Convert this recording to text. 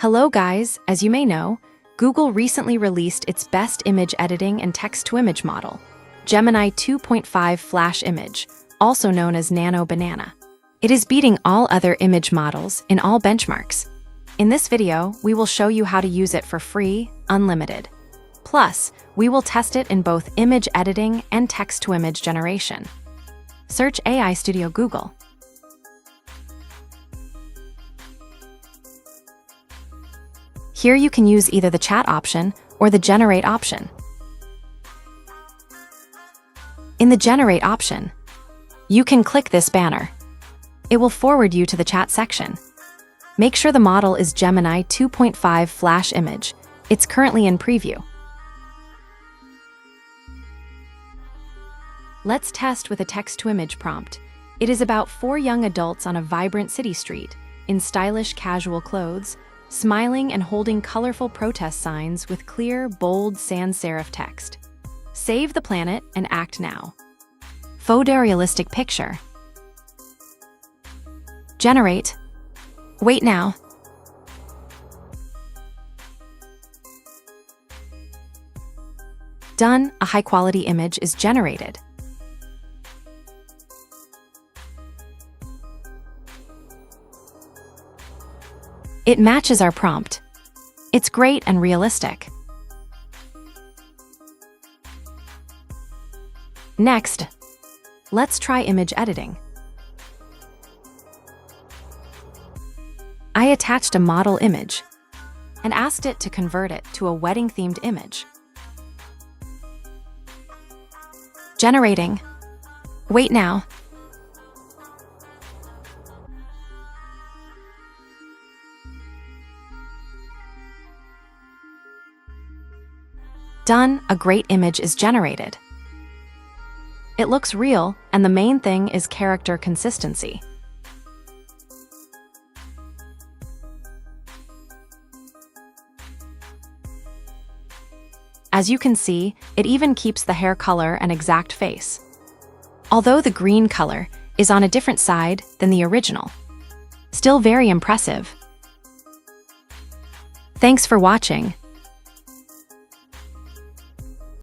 Hello guys, as you may know, Google recently released its best image editing and text-to-image model, Gemini 2.5 Flash Image, also known as Nano Banana. It is beating all other image models in all benchmarks. In this video, we will show you how to use it for free, unlimited. Plus, we will test it in both image editing and text-to-image generation. Search AI Studio Google. Here you can use either the chat option or the generate option. In the generate option, you can click this banner. It will forward you to the chat section. Make sure the model is Gemini 2.5 Flash Image. It's currently in preview. Let's test with a text-to-image prompt. It is about 4 young adults on a vibrant city street, in stylish casual clothes, smiling and holding colorful protest signs with clear, bold sans serif text. Save the planet and act now. Photorealistic picture. Generate. Wait now. Done, a high-quality image is generated. It matches our prompt. It's great and realistic. Next, let's try image editing. I attached a model image and asked it to convert it to a wedding-themed image. Generating. Wait now. Done, a great image is generated. It looks real, and the main thing is character consistency. As you can see, it even keeps the hair color and exact face. Although the green color is on a different side than the original. Still very impressive. Thanks for watching.